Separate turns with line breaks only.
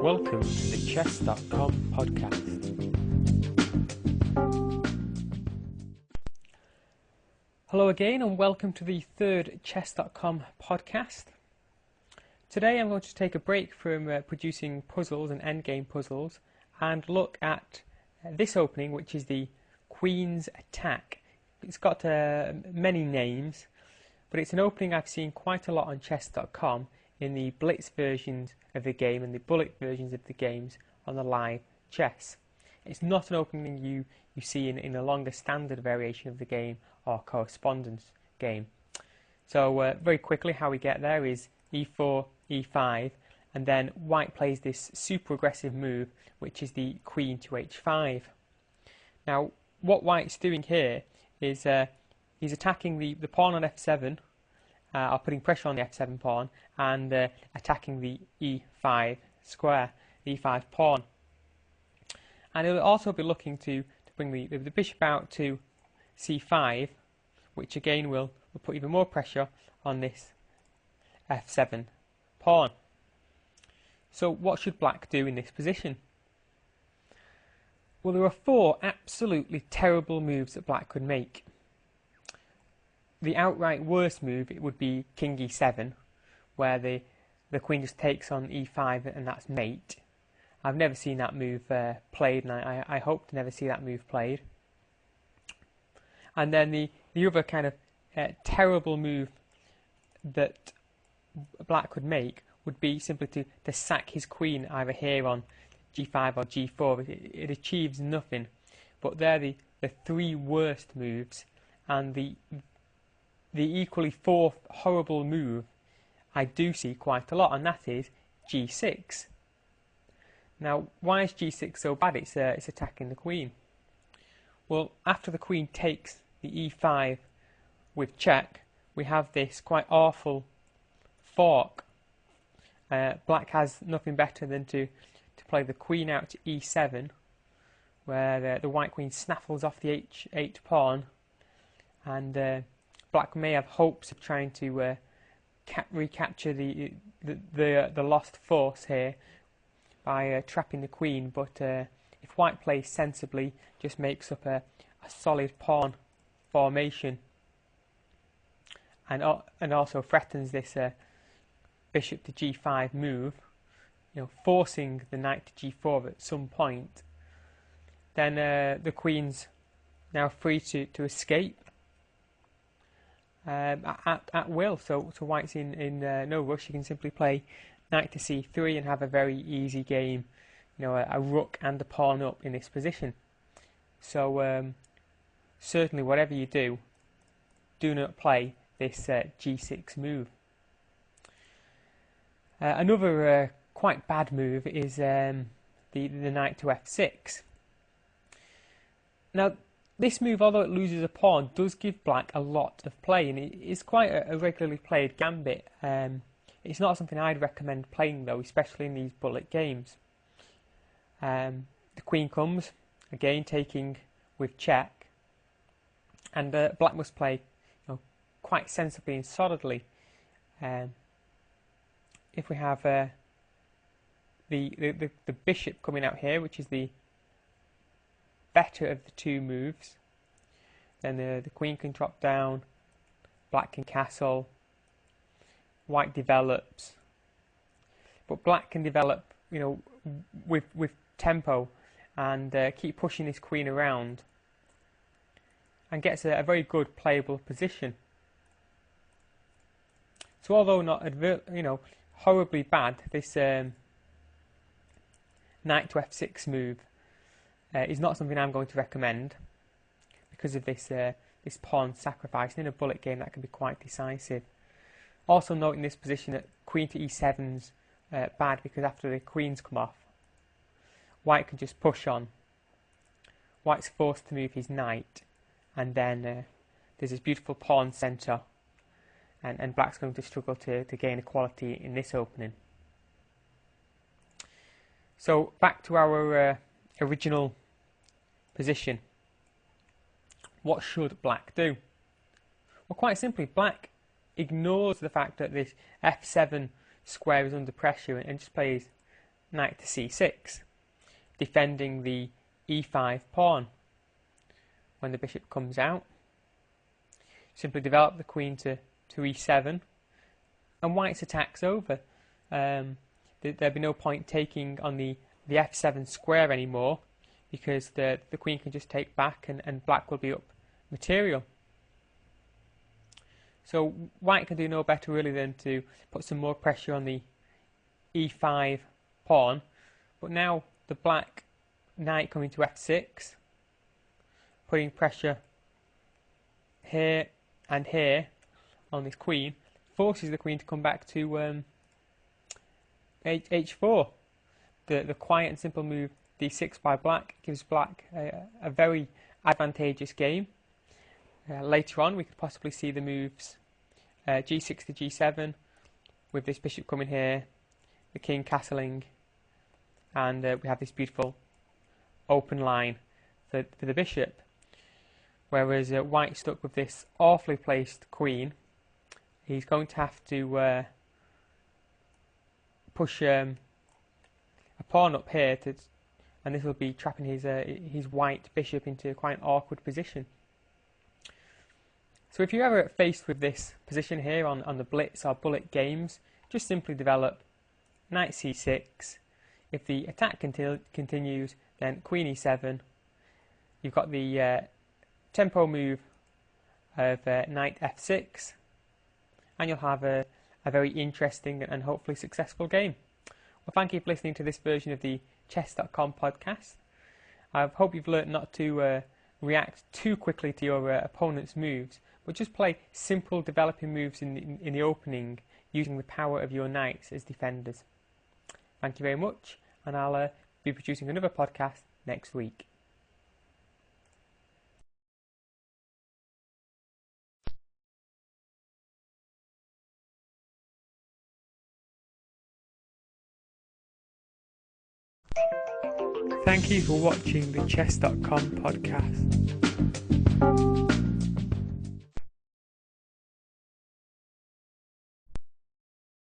Welcome to the Chess.com podcast. Hello again and welcome to the third Chess.com podcast. Today I'm going to take a break from producing puzzles and endgame puzzles and look at this opening, which is the Queen's Attack. It's got many names, but it's an opening I've seen quite a lot on Chess.com in the Blitz versions of the game and the bullet versions of the games on the live chess. It's not an opening you see in a longer standard variation of the game or correspondence game. So very quickly how we get there is e4, e5, and then white plays this super aggressive move, which is the queen to h5. Now what white's doing here is he's attacking the pawn on f7, or putting pressure on the f7 pawn, and attacking the e5 square, the e5 pawn. And he'll also be looking to bring the bishop out to c5, which again will put even more pressure on this f7 pawn. So what should black do in this position? Well, there are four absolutely terrible moves that black could make. The outright worst move, it would be king e7, where the queen just takes on e5 and that's mate. I've never seen that move played, and I hope to never see that move played. And then the other kind of terrible move that black could make would be simply to sack his queen either here on g5 or g4. It achieves nothing. But they're the three worst moves, and the equally fourth horrible move I do see quite a lot, and that is g6. Now, why is g6 so bad? It's attacking the queen. Well, after the queen takes the e5 with check, we have this quite awful fork. Black has nothing better than to play the queen out to e7, where the white queen snaffles off the h8 pawn, and black may have hopes of trying to recapture the lost force here by trapping the queen, but if white plays sensibly, just makes up a solid pawn formation, and also threatens this bishop to g5 move, forcing the knight to g4 at some point, then the queen's now free to escape at will. So white's in no rush. You can simply play knight to c3 and have a very easy game, a rook and a pawn up in this position. So certainly whatever you do not play this g6 move. Another quite bad move is the knight to f6. Now this move, although it loses a pawn, does give black a lot of play, and it is quite a regularly played gambit. It's not something I'd recommend playing though, especially in these bullet games. The queen comes, again taking with check, and black must play quite sensibly and solidly. If we have the bishop coming out here, which is the better of the two moves, then the queen can drop down, black can castle, white develops, but black can develop with tempo and keep pushing this queen around and gets a very good playable position. So although not horribly bad, this knight to f6 move is not something I'm going to recommend because of this pawn sacrifice. In a bullet game that can be quite decisive. Also note in this position that queen to e7's bad because after the queens come off, white can just push on. White's forced to move his knight, and then there's this beautiful pawn centre, and black's going to struggle to gain equality in this opening. So back to our original position. What should black do? Well, quite simply, black ignores the fact that this f7 square is under pressure and just plays knight to c6, defending the e5 pawn. When the bishop comes out, simply develop the queen to e7, and white's attack's over. There'd be no point taking on the f7 square anymore, because the queen can just take back and black will be up material. So white can do no better really than to put some more pressure on the e5 pawn, but now the black knight coming to f6, putting pressure here and here on this queen, forces the queen to come back to h4. The quiet and simple move d6 by black gives black a very advantageous game. Later on we could possibly see the moves g6 to g7, with this bishop coming here, the king castling, and we have this beautiful open line for the bishop. Whereas white stuck with this awfully placed queen, he's going to have to push a pawn up here, and this will be trapping his white bishop into quite an awkward position. So if you're ever faced with this position here on the blitz or bullet games, just simply develop knight c6. If the attack continues, then queen e7. You've got the tempo move of knight f6, and you'll have a very interesting and hopefully successful game. Well, thank you for listening to this version of the Chess.com podcast. I hope you've learnt not to react too quickly to your opponent's moves, but just play simple developing moves in the opening, using the power of your knights as defenders. Thank you very much, and I'll be producing another podcast next week. Thank you for watching the Chess.com podcast.